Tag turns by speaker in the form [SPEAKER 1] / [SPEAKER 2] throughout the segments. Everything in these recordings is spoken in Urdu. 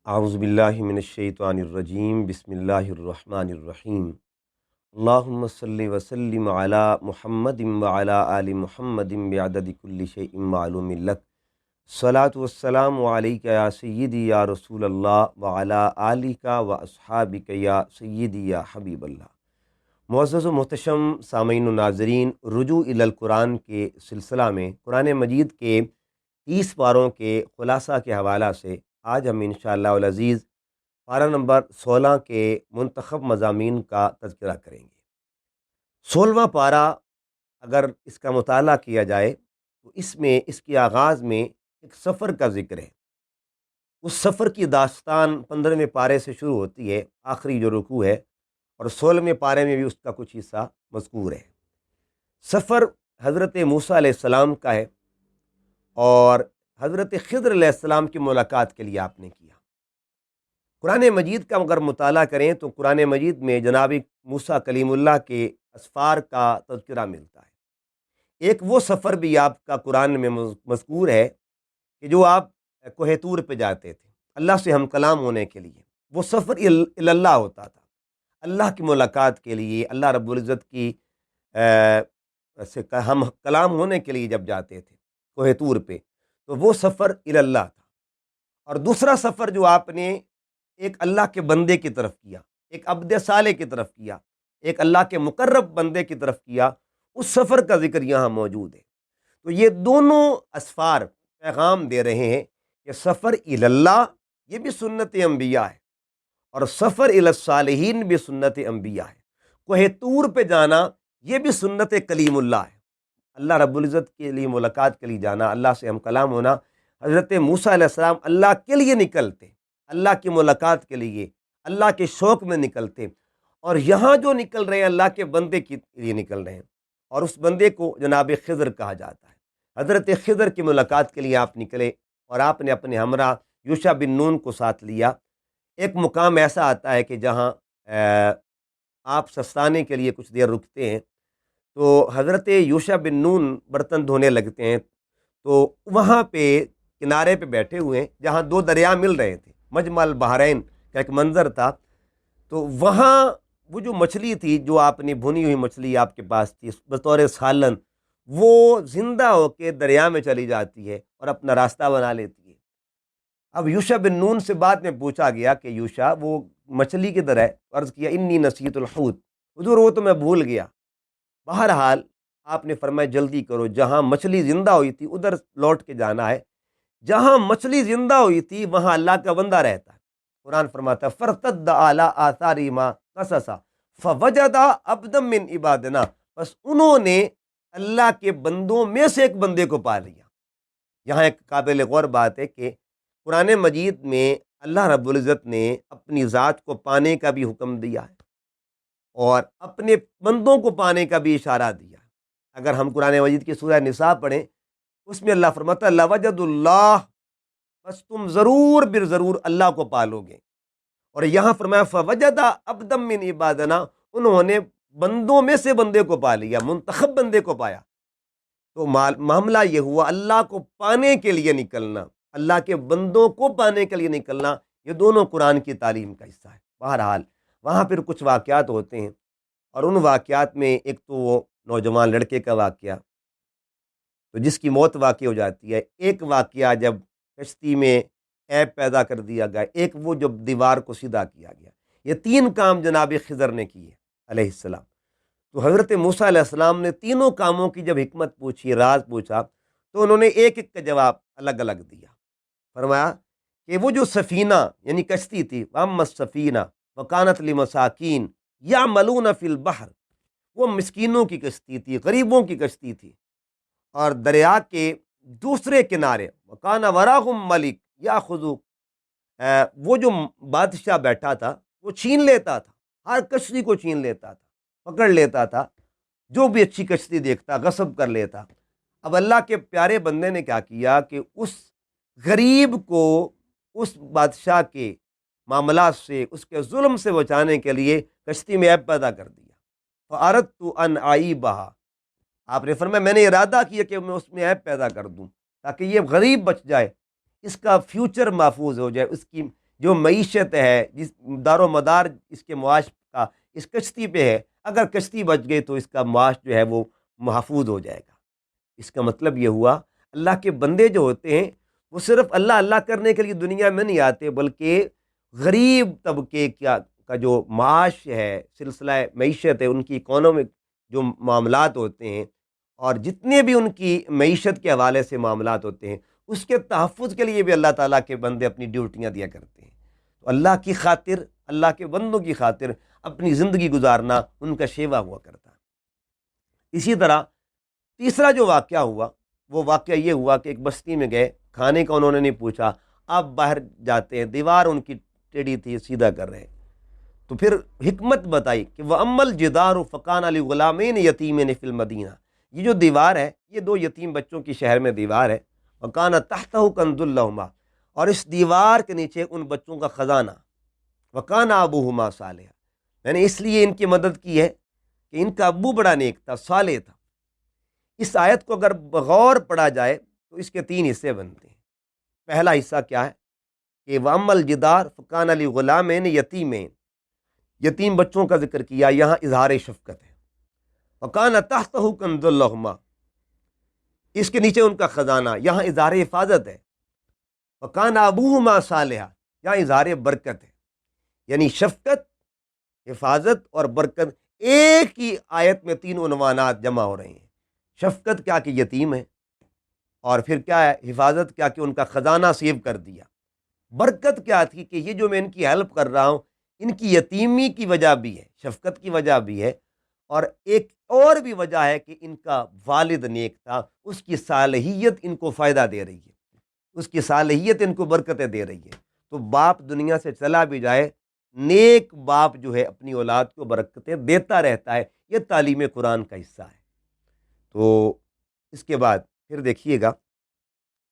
[SPEAKER 1] اعوذ باللہ من الشیطان الرجیم، بسم اللہ الرحمن الرحیم۔ اللہم صلی وسلم علی محمد وعلی آل محمد بعدد کل شیء معلوم لک، الصلاۃ والسلام علیک یا سیدی یا رسول اللہ وعلی آلک و اصحابک یا سیدی یا حبیب اللہ۔ معزز و محتشم سامعین و ناظرین، رجوع الی القرآن کے سلسلہ میں قرآن مجید کے 30 پاروں کے خلاصہ کے حوالہ سے آج ہم انشاءاللہ العزیز پارہ نمبر 16 کے منتخب مضامین کا تذکرہ کریں گے۔ 16واں پارہ اگر اس کا مطالعہ کیا جائے تو اس کے آغاز میں ایک سفر کا ذکر ہے۔ اس سفر کی داستان 15ویں پارے سے شروع ہوتی ہے، آخری جو رکوع ہے، اور 16ویں پارے میں بھی اس کا کچھ حصہ مذکور ہے۔ سفر حضرت موسیٰ علیہ السلام کا ہے اور حضرت خضر علیہ السلام کی ملاقات کے لیے آپ نے کیا۔ قرآن مجید کا اگر مطالعہ کریں تو قرآن مجید میں جناب موسیٰ کلیم اللہ کے اسفار کا تذکرہ ملتا ہے۔ ایک وہ سفر بھی آپ کا قرآن میں مذکور ہے کہ جو آپ کوہ طور پہ جاتے تھے اللہ سے ہم کلام ہونے کے لیے۔ وہ سفر اللہ ہوتا تھا، اللہ کی ملاقات کے لیے، اللہ رب العزت کی سے ہم کلام ہونے کے لیے جب جاتے تھے کوہ طور پہ، تو وہ سفر اللہ تھا۔ اور دوسرا سفر جو آپ نے ایک اللہ کے بندے کی طرف کیا، ایک عبد صالح کی طرف کیا، ایک اللہ کے مقرب بندے کی طرف کیا، اس سفر کا ذکر یہاں موجود ہے۔ تو یہ دونوں اسفار پیغام دے رہے ہیں کہ سفر اللہ یہ بھی سنت انبیاء ہے، اور سفر الصالحین بھی سنت انبیاء ہے۔ کوہ طور پہ جانا یہ بھی سنت کلیم اللہ ہے، اللہ رب العزت کے لیے ملاقات کے لیے جانا، اللہ سے ہم کلام ہونا۔ حضرت موسیٰ علیہ السلام اللہ کے لیے نکلتے، اللہ کی ملاقات کے لیے، اللہ کے شوق میں نکلتے، اور یہاں جو نکل رہے ہیں اللہ کے بندے کے لیے نکل رہے ہیں، اور اس بندے کو جناب خضر کہا جاتا ہے۔ حضرت خضر کی ملاقات کے لیے آپ نکلے اور آپ نے اپنے ہمراہ یوشع بن نون کو ساتھ لیا۔ ایک مقام ایسا آتا ہے کہ جہاں آپ سستانے کے لیے کچھ دیر رکتے ہیں، تو حضرت یوشع بن نون برتن دھونے لگتے ہیں، تو وہاں پہ کنارے پہ بیٹھے ہوئے ہیں جہاں دو دریا مل رہے تھے، مجمع البحرین کا ایک منظر تھا۔ تو وہاں وہ جو مچھلی تھی، جو آپ نے بھنی ہوئی مچھلی آپ کے پاس تھی بطور سالن، وہ زندہ ہو کے دریا میں چلی جاتی ہے اور اپنا راستہ بنا لیتی ہے۔ اب یوشع بن نون سے بعد میں پوچھا گیا کہ یوشع وہ مچھلی کدھر ہے؟ عرض کیا انی نسیت الحوت، حضور وہ تو میں بھول گیا۔ بہرحال آپ نے فرمایا جلدی کرو، جہاں مچھلی زندہ ہوئی تھی ادھر لوٹ کے جانا ہے، جہاں مچھلی زندہ ہوئی تھی وہاں اللہ کا بندہ رہتا ہے۔ قرآن فرماتا ہے فرتد علی آثارہما قصصا فوجد عبدا من عبادنا، بس انہوں نے اللہ کے بندوں میں سے ایک بندے کو پا لیا۔ یہاں ایک قابل غور بات ہے کہ قرآن مجید میں اللہ رب العزت نے اپنی ذات کو پانے کا بھی حکم دیا ہے اور اپنے بندوں کو پانے کا بھی اشارہ دیا ہے۔ اگر ہم قرآن مجید کی سورہ نساء پڑھیں، اس میں اللہ فرماتا ہے لوجد اللہ، بس تم ضرور بر ضرور اللہ کو پالو گے۔ اور یہاں فرمایا فوجد عبدا من عبادنا، انہوں نے بندوں میں سے بندے کو پا لیا، منتخب بندے کو پایا۔ تو معاملہ یہ ہوا اللہ کو پانے کے لیے نکلنا، اللہ کے بندوں کو پانے کے لیے نکلنا، یہ دونوں قرآن کی تعلیم کا حصہ ہے۔ بہرحال وہاں پھر کچھ واقعات ہوتے ہیں، اور ان واقعات میں ایک تو وہ نوجوان لڑکے کا واقعہ، تو جس کی موت واقع ہو جاتی ہے، ایک واقعہ جب کشتی میں عیب پیدا کر دیا گیا، ایک وہ جب دیوار کو سیدھا کیا گیا، یہ 3 کام جناب خضر نے کیے علیہ السلام۔ تو حضرت موسیٰ علیہ السلام نے تینوں کاموں کی جب حکمت پوچھی، راز پوچھا، تو انہوں نے ایک ایک کا جواب الگ الگ دیا۔ فرمایا کہ وہ جو سفینہ یعنی کشتی تھی، وَأَمَّا السَّفِینَةُ وَكَانَتْ لِمَسَاکِینَ یعملون فی البحر، وہ مسکینوں کی کشتی تھی، غریبوں کی کشتی تھی، اور دریا کے دوسرے کنارے وَكَانَ وَرَاهُمْ مَلِكٌ یَأْخُذُ، وہ جو بادشاہ بیٹھا تھا وہ چھین لیتا تھا، ہر کشتی کو چھین لیتا تھا، پکڑ لیتا تھا، جو بھی اچھی کشتی دیکھتا غصب کر لیتا۔ اب اللہ کے پیارے بندے نے کیا کیا کہ اس غریب کو اس بادشاہ کے معاملات سے، اس کے ظلم سے بچانے کے لیے کشتی میں عیب پیدا کر دیا۔ فَأَرَدْتُ أَنْ أَعِيبَهَا، آپ نے فرمایا میں نے ارادہ کیا کہ میں اس میں عیب پیدا کر دوں تاکہ یہ غریب بچ جائے، اس کا فیوچر محفوظ ہو جائے، اس کی جو معیشت ہے، جس دار و مدار اس کے معاش کا اس کشتی پہ ہے، اگر کشتی بچ گئی تو اس کا معاش جو ہے وہ محفوظ ہو جائے گا۔ اس کا مطلب یہ ہوا اللہ کے بندے جو ہوتے ہیں وہ صرف اللہ اللہ کرنے کے لیے دنیا میں نہیں آتے، بلکہ غریب طبقے کا جو معاش ہے، سلسلہ معیشت ہے، ان کی اکانومک جو معاملات ہوتے ہیں اور جتنے بھی ان کی معیشت کے حوالے سے معاملات ہوتے ہیں، اس کے تحفظ کے لیے بھی اللہ تعالیٰ کے بندے اپنی ڈیوٹیاں دیا کرتے ہیں۔ تو اللہ کی خاطر، اللہ کے بندوں کی خاطر اپنی زندگی گزارنا ان کا شیوا ہوا کرتا ہے۔ اسی طرح تیسرا جو واقعہ ہوا، وہ واقعہ یہ ہوا کہ ایک بستی میں گئے، کھانے کا انہوں نے نہیں پوچھا، آپ باہر جاتے ہیں، دیوار ان کی ٹیڑھی تھی، سیدھا کر رہے ہیں، تو پھر حکمت بتائی کہ وَأَمَّا الْجِدَارُ فَكَانَ لِغُلَامَيْنِ يَتِيمَيْنِ فِي الْمَدِينَةِ، یہ جو دیوار ہے یہ دو یتیم بچوں کی شہر میں دیوار ہے، وَكَانَ تَحْتَهُ كَنْزٌ لَهُمَا، اور اس دیوار کے نیچے ان بچوں کا خزانہ، وَكَانَ أَبُوهُمَا صَالِحًا، میں نے اس لیے ان کی مدد کی ہے کہ ان کا ابو بڑا نیک تھا، صالح تھا۔ اس آیت کو اگر بغور پڑھا جائے تو اس کے تین حصے بنتے ہیں۔ پہلا حصہ کیا ہے کہ وَأَمَّا الْجِدَارُ فَكَانَ لِغُلَامَيْنِ يَتِيمَيْنِ، یتیم بچوں کا ذکر کیا، یہاں اظہار شفقت ہے۔ وَكَانَ تَحْتَهُ كَنْزٌ لَهُمَا، اس کے نیچے ان کا خزانہ، یہاں اظہار حفاظت ہے۔ وَكَانَ أَبُوهُمَا صَالِحًا، یہاں اظہار برکت ہے، یعنی شفقت، حفاظت اور برکت ایک ہی آیت میں تین عنوانات جمع ہو رہے ہیں۔ شفقت کیا کہ یتیم ہے، اور پھر کیا ہے حفاظت کیا کہ ان کا خزانہ سیو کر دیا، برکت کیا تھی کہ یہ جو میں ان کی ہیلپ کر رہا ہوں ان کی یتیمی کی وجہ بھی ہے، شفقت کی وجہ بھی ہے، اور ایک اور بھی وجہ ہے کہ ان کا والد نیک تھا، اس کی صالحیت ان کو فائدہ دے رہی ہے، اس کی صالحیت ان کو برکتیں دے رہی ہے۔ تو باپ دنیا سے چلا بھی جائے، نیک باپ جو ہے اپنی اولاد کو برکتیں دیتا رہتا ہے، یہ تعلیم قرآن کا حصہ ہے۔ تو اس کے بعد پھر دیکھیے گا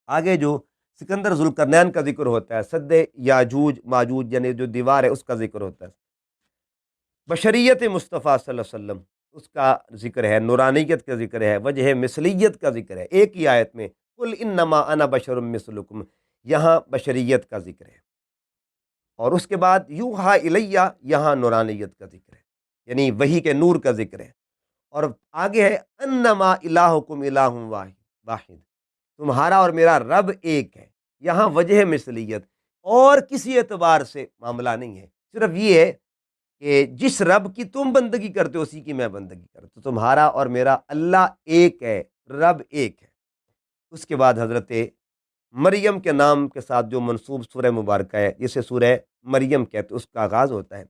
[SPEAKER 1] آگے جو سکندر ذوالقرنین کا ذکر ہوتا ہے، سد یاجوج ماجوج یعنی جو دیوار ہے اس کا ذکر ہوتا ہے، بشریت مصطفیٰ صلی اللہ علیہ وسلم اس کا ذکر ہے، نورانیت کا ذکر ہے، وجہ مثلیت کا ذکر ہے، ایک ہی آیت میں قل انما انا بشر مثلکم، یہاں بشریت کا ذکر ہے، اور اس کے بعد یوحا الیہ، یہاں نورانیت کا ذکر ہے، یعنی وحی کے نور کا ذکر ہے، اور آگے ہے انما الہکم الہ واحد، تمہارا اور میرا رب ایک ہے، یہاں وجہ مثلیت، اور کسی اعتبار سے معاملہ نہیں ہے، صرف یہ ہے کہ جس رب کی تم بندگی کرتے ہو اسی کی میں بندگی کرتا ہوں، تمہارا اور میرا اللہ ایک ہے، رب ایک ہے۔ اس کے بعد حضرت مریم کے نام کے ساتھ جو منسوب سورہ مبارکہ ہے جسے سورہ مریم کہتے ہیں، اس کا آغاز ہوتا ہے۔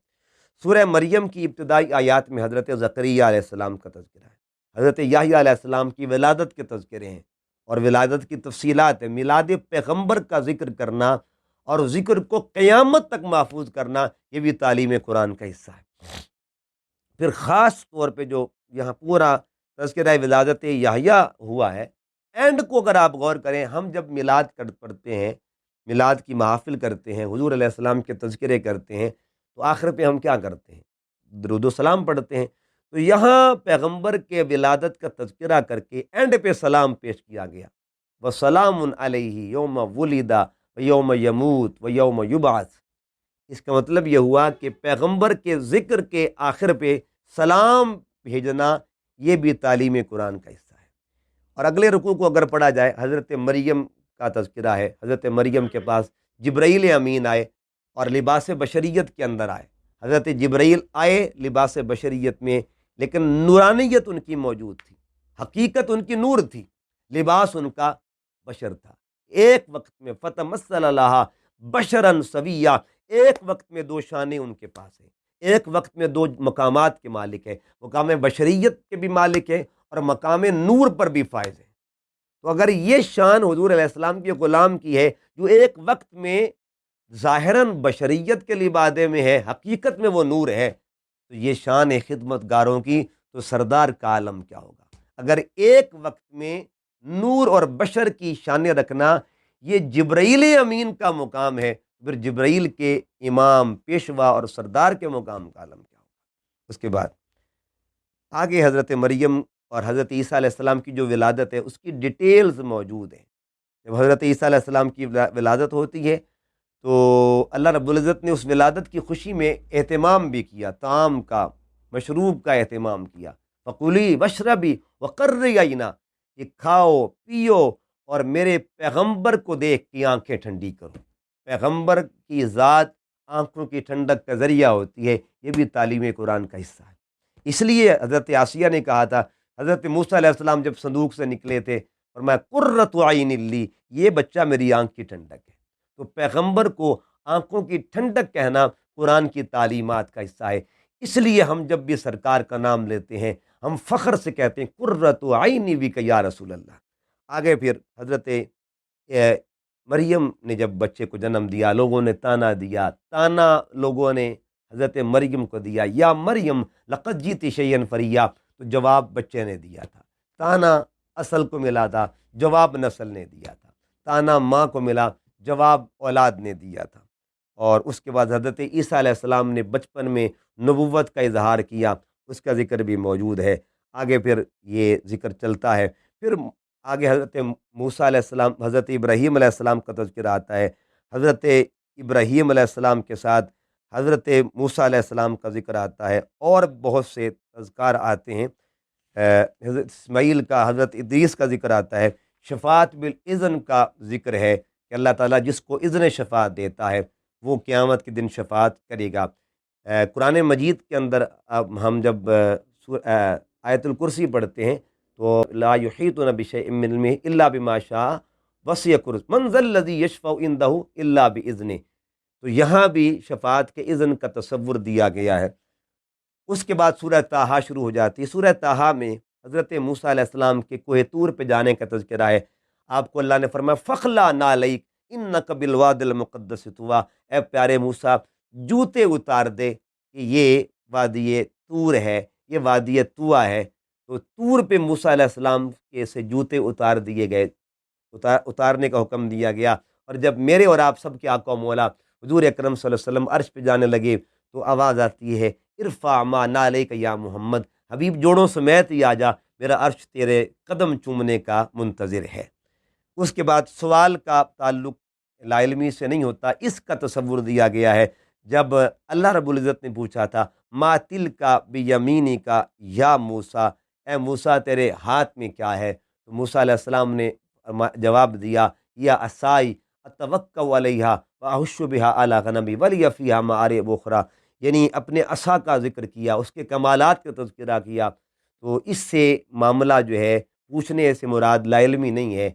[SPEAKER 1] سورہ مریم کی ابتدائی آیات میں حضرت زکریا علیہ السلام کا تذکرہ ہے، حضرت یحییٰ علیہ السلام کی ولادت کے تذکرے ہیں اور ولادت کی تفصیلات ہیں، میلاد پیغمبر کا ذکر کرنا اور ذکر کو قیامت تک محفوظ کرنا، یہ بھی تعلیم قرآن کا حصہ ہے۔ پھر خاص طور پہ جو یہاں پورا تذکرہ ولادت یحییٰ ہوا ہے، اینڈ کو اگر آپ غور کریں، ہم جب میلاد پڑھتے ہیں، میلاد کی محافل کرتے ہیں، حضور علیہ السلام کے تذکرے کرتے ہیں، تو آخر پہ ہم کیا کرتے ہیں؟ درود و سلام پڑھتے ہیں۔ تو یہاں پیغمبر کے ولادت کا تذکرہ کر کے اینڈ پہ سلام پیش کیا گیا، وَسَلَامٌ عَلَيْهِ يَوْمَ وُلِدَ وَيَوْمَ يَمُوتُ وَيَوْمَ يُبْعَثُ، اس کا مطلب یہ ہوا کہ پیغمبر کے ذکر کے آخر پہ سلام بھیجنا، یہ بھی تعلیم قرآن کا حصہ ہے۔ اور اگلے رکوع کو اگر پڑھا جائے، حضرت مریم کا تذکرہ ہے، حضرت مریم کے پاس جبرائیل امین آئے اور لباس بشریت کے اندر آئے، حضرت جبرائیل آئے لباس بشریت میں، لیکن نورانیت ان کی موجود تھی، حقیقت ان کی نور تھی، لباس ان کا بشر تھا۔ ایک وقت میں فتمثل لہا بشرا سویا، ایک وقت میں دو شانیں ان کے پاس ہیں، ایک وقت میں دو مقامات کے مالک ہیں، مقام بشریت کے بھی مالک ہیں اور مقام نور پر بھی فائز ہیں۔ تو اگر یہ شان حضور علیہ السلام کے غلام کی ہے جو ایک وقت میں ظاہراً بشریت کے لبادے میں ہے، حقیقت میں وہ نور ہے، تو یہ شان ہے خدمت گاروں کی، تو سردار کا عالم کیا ہوگا؟ اگر ایک وقت میں نور اور بشر کی شانیں رکھنا یہ جبرائیل امین کا مقام ہے، پھر جبرائیل کے امام، پیشوا اور سردار کے مقام کا عالم کیا ہوگا؟ اس کے بعد آگے حضرت مریم اور حضرت عیسیٰ علیہ السلام کی جو ولادت ہے اس کی ڈیٹیلز موجود ہیں۔ جب حضرت عیسیٰ علیہ السلام کی ولادت ہوتی ہے تو اللہ رب العزت نے اس ولادت کی خوشی میں اہتمام بھی کیا، طعام کا، مشروب کا اہتمام کیا۔ فقلی وشربی وقرری عینا، یہ کھاؤ پیو اور میرے پیغمبر کو دیکھ کے آنکھیں ٹھنڈی کرو۔ پیغمبر کی ذات آنکھوں کی ٹھنڈک کا ذریعہ ہوتی ہے، یہ بھی تعلیم قرآن کا حصہ ہے۔ اس لیے حضرت آسیہ نے کہا تھا، حضرت موسیٰ علیہ السلام جب صندوق سے نکلے تھے، فرمایا قرۃ عین لی، یہ بچہ میری آنکھ کی ٹھنڈک ہے۔ تو پیغمبر کو آنکھوں کی ٹھنڈک کہنا قرآن کی تعلیمات کا حصہ ہے۔ اس لیے ہم جب بھی سرکار کا نام لیتے ہیں ہم فخر سے کہتے ہیں قرۃ عینی بک یا رسول اللہ۔ آگے پھر حضرت مریم نے جب بچے کو جنم دیا، لوگوں نے تانا دیا، تانا لوگوں نے حضرت مریم کو دیا، یا مریم لقد جیت شیئا فریا، تو جواب بچے نے دیا تھا۔ تانا اصل کو ملا تھا، جواب نسل نے دیا تھا۔ تانا ماں کو ملا، جواب اولاد نے دیا تھا۔ اور اس کے بعد حضرت عیسیٰ علیہ السلام نے بچپن میں نبوت کا اظہار کیا، اس کا ذکر بھی موجود ہے۔ آگے پھر یہ ذکر چلتا ہے، پھر آگے حضرت موسیٰ علیہ السلام، حضرت ابراہیم علیہ السلام کا تذکرہ آتا ہے۔ حضرت ابراہیم علیہ السلام کے ساتھ حضرت موسیٰ علیہ السلام کا ذکر آتا ہے، اور بہت سے تذکار آتے ہیں۔ حضرت اسماعیل کا، حضرت ادریس کا ذکر آتا ہے۔ شفاعت بالاذن کا ذکر ہے کہ اللہ تعالیٰ جس کو اذن شفاعت دیتا ہے وہ قیامت کے دن شفاعت کرے گا۔ قرآن مجید کے اندر اب ہم جب آیت الکرسی پڑھتے ہیں تو لا یحیطون بشیء من علمہ الا بما شاء وسع کرسی من ذا الذی یشفع عندہ الا باذنہ، تو یہاں بھی شفاعت کے اذن کا تصور دیا گیا ہے۔ اس کے بعد سورہ طٰہٰ شروع ہو جاتی ہے۔ سورہ طٰہٰ میں حضرت موسیٰ علیہ السلام کے کوہ طور پہ جانے کا تذکرہ ہے۔ آپ کو اللہ نے فرمایا فخلا نعلیک انک بالواد المقدس طویٰ، اے پیارے موسیٰ جوتے اتار دے کہ یہ وادی طور ہے، یہ وادی طویٰ ہے۔ تو طور پہ موسیٰ علیہ السلام کے سے جوتے اتار دیے گئے، اتارنے کا حکم دیا گیا۔ اور جب میرے اور آپ سب کے آقا و مولا حضور اکرم صلی اللہ علیہ وسلم عرش پہ جانے لگے تو آواز آتی ہے ارفع ما نعلیک یا محمد، حبیب جوڑوں سمیت ہی آ جا، میرا عرش تیرے قدم چومنے کا منتظر ہے۔ اس کے بعد سوال کا تعلق لا علمی سے نہیں ہوتا، اس کا تصور دیا گیا ہے جب اللہ رب العزت نے پوچھا تھا ما تلک بیمینک کا یا موسیٰ، اے موسیٰ تیرے ہاتھ میں کیا ہے؟ تو موسیٰ علیہ السلام نے جواب دیا یا عصای اتوکل علیہا واہش بہا علی غنمی ولی فیہا مآرب اخری، یعنی اپنے عصا کا ذکر کیا، اس کے کمالات کا تذکرہ کیا۔ تو اس سے معاملہ جو ہے پوچھنے سے مراد لا علمی نہیں ہے،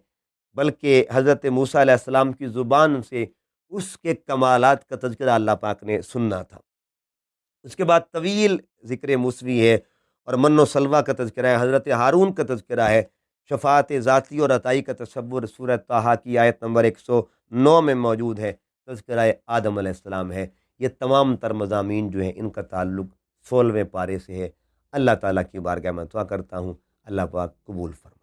[SPEAKER 1] بلکہ حضرت موسیٰ علیہ السلام کی زبان سے اس کے کمالات کا تذکرہ اللہ پاک نے سننا تھا۔ اس کے بعد طویل ذکر موسوی ہے اور من و سلوہ کا تذکرہ ہے، حضرت ہارون کا تذکرہ ہے، شفاعت ذاتی اور عطائی کا تصور سورہ طٰہٰ کی آیت نمبر 109 میں موجود ہے، تذکرہ آدم علیہ السلام ہے۔ یہ تمام تر مضامین جو ہیں ان کا تعلق 16ویں پارے سے ہے۔ اللہ تعالیٰ کی بارگاہ میں دعا کرتا ہوں اللہ پاک قبول فرمائے۔